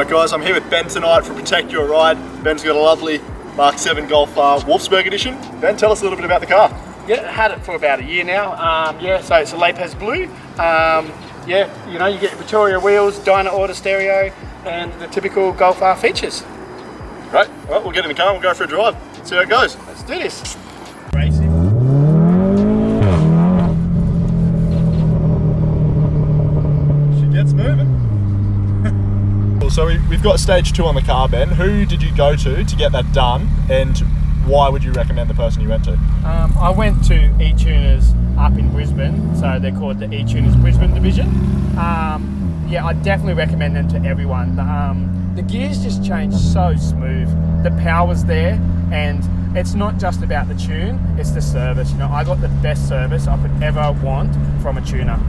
Alright guys, I'm here with Ben tonight for Protect Your Ride. Ben's got a lovely Mark 7 Golf Wolfsburg edition. Ben, tell us a little bit about the car. Yeah, had it for about a year now. So it's a Lapaz Blue. You get Victoria wheels, Dyna Auto stereo, and the typical Golf R features. Great, well, we'll get in the car and we'll go for a drive. See how it goes. Let's do this. Racing. She gets moving. So we've got stage 2 on the car, Ben. Who did you go to get that done, and why would you recommend the person you went to? I went to Etuners up in Brisbane, so they're called the Etuners Brisbane division. I definitely recommend them to everyone. The gears just change so smooth. The power's there, and it's not just about the tune, it's the service. I got the best service I could ever want from a tuner.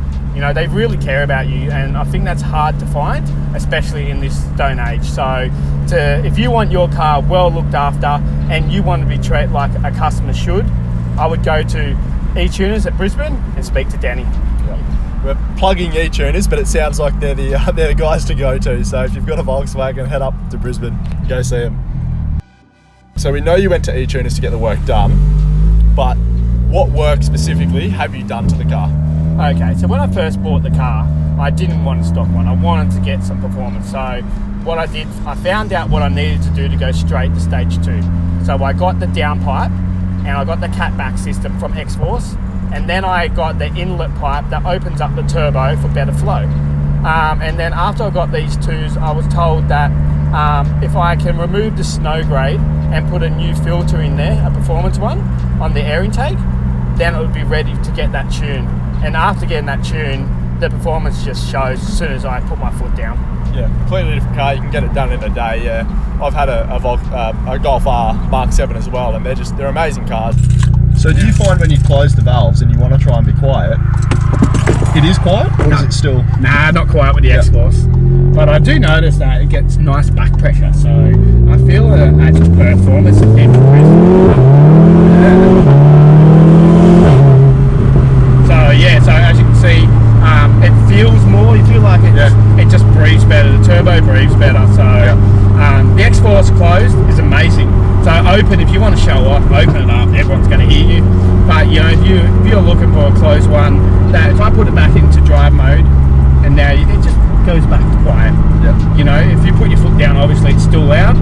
They really care about you, and I think that's hard to find, especially in this day and age. So if you want your car well looked after and you want to be treated like a customer should, I would go to Etuners at Brisbane and speak to Danny. We're plugging Etuners, but it sounds like they're the guys to go to. So if you've got a Volkswagen, head up to Brisbane, go see them. So we know you went to Etuners to get the work done, but what work specifically have you done to the car? Okay, so when I first bought the car, I didn't want a stock one. I wanted to get some performance. So what I did, I found out what I needed to do to go straight to stage 2. So I got the downpipe and I got the catback system from X-Force, and then I got the inlet pipe that opens up the turbo for better flow. And then after I got these twos, I was told that if I can remove the snow grade and put a new filter in there, a performance one, on the air intake, then it would be ready to get that tune. And after getting that tune, the performance just shows as soon as I put my foot down. Yeah, completely different car. You can get it done in a day. Yeah, I've had a Golf R Mark 7 as well, and they're amazing cars. So do you find when you close the valves and you want to try and be quiet, it is quiet, or is it still? Nah, not quiet with the X-Force. But I do notice that it gets nice back pressure, so I feel as its performance is So as you can see, it feels more. You feel like it just breathes better. The turbo breathes better. So the X-Force closed is amazing. So open, if you want to show off, open it up. Everyone's going to hear you. But if you're looking for a closed one, that if I put it back into drive mode, and now it just goes back to quiet. Yeah. If you put your foot down, obviously it's still loud.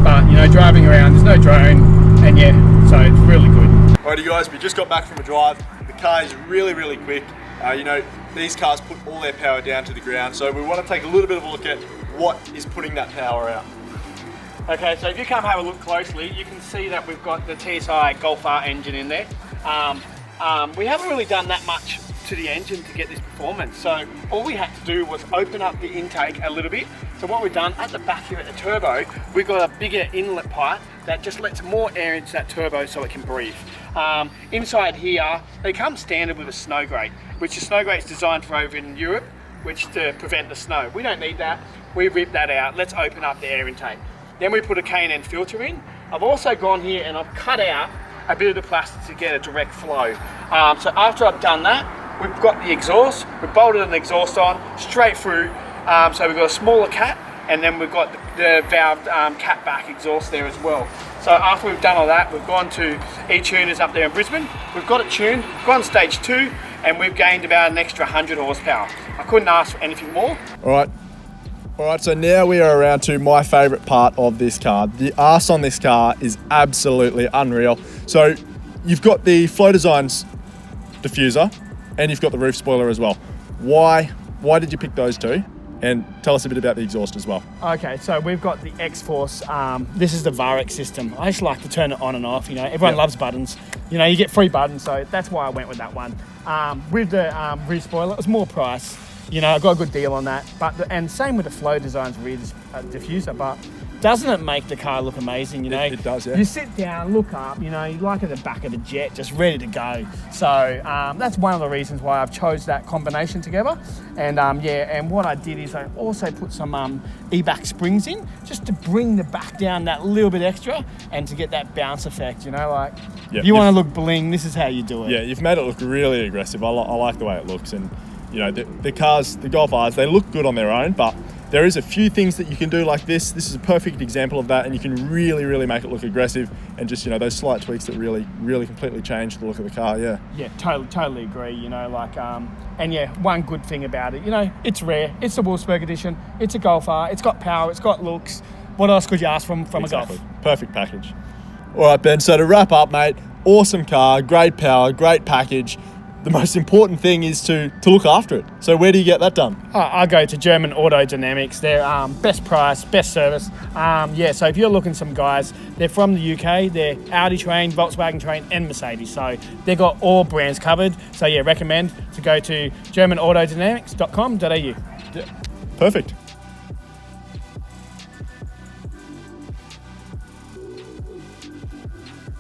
But driving around, there's no drone, and so it's really good. Alrighty guys, we just got back from a drive. The car is really, really quick. These cars put all their power down to the ground, so we want to take a little bit of a look at what is putting that power out. Okay, so if you come have a look closely, you can see that we've got the TSI Golf R engine in there. We haven't really done that much to the engine to get this performance, so all we had to do was open up the intake a little bit. So what we've done at the back here at the turbo, we've got a bigger inlet pipe that just lets more air into that turbo so it can breathe. Inside here, they come standard with a snow grate, which the snow grate is designed for over in Europe, which to prevent the snow. We don't need that. We rip that out. Let's open up the air intake. Then we put a K&N filter in. I've also gone here and I've cut out a bit of the plastic to get a direct flow. So after I've done that, we've got the exhaust. We've bolted an exhaust on straight through. So we've got a smaller cat, and then we've got the valved cat back exhaust there as well. So after we've done all that, we've gone to Etuners up there in Brisbane. We've got it tuned, gone stage 2, and we've gained about an extra 100 horsepower. I couldn't ask for anything more. All right, so now we are around to my favourite part of this car. The arse on this car is absolutely unreal. So you've got the Flow Designs diffuser and you've got the roof spoiler as well. Why did you pick those two? And tell us a bit about the exhaust as well. Okay, so we've got the X-Force. This is the Varex system. I just like to turn it on and off. Everyone loves buttons. You get free buttons, so that's why I went with that one. With the roof spoiler, it was more price. I got a good deal on that. And same with the Flow Designs rear diffuser, but doesn't it make the car look amazing? It does, yeah. You sit down, look up, you like at the back of a jet, just ready to go. So that's one of the reasons why I've chose that combination together. And and what I did is I also put some E-back springs in, just to bring the back down that little bit extra and to get that bounce effect. If you want to look bling, this is how you do it. Yeah, you've made it look really aggressive. I like the way it looks, and the cars, the Golf Rs, they look good on their own, but there is a few things that you can do like this. This is a perfect example of that, and you can really, really make it look aggressive, and just, you know, those slight tweaks that really, really completely change the look of the car. Yeah. Yeah, totally agree. You know, like, and yeah, one good thing about it, you know, it's rare. It's the Wolfsburg edition. It's a Golf R. It's got power. It's got looks. What else could you ask from Exactly. a Golf? Perfect package. All right, Ben. So to wrap up, mate, awesome car, great power, great package. The most important thing is to look after it. So where do you get that done? I go to German Auto Dynamics. They're best price, best service. So if you're looking some guys, they're from the UK. They're Audi trained, Volkswagen trained, and Mercedes. So they've got all brands covered. So yeah, recommend to go to germanautodynamics.com.au. Yeah. Perfect.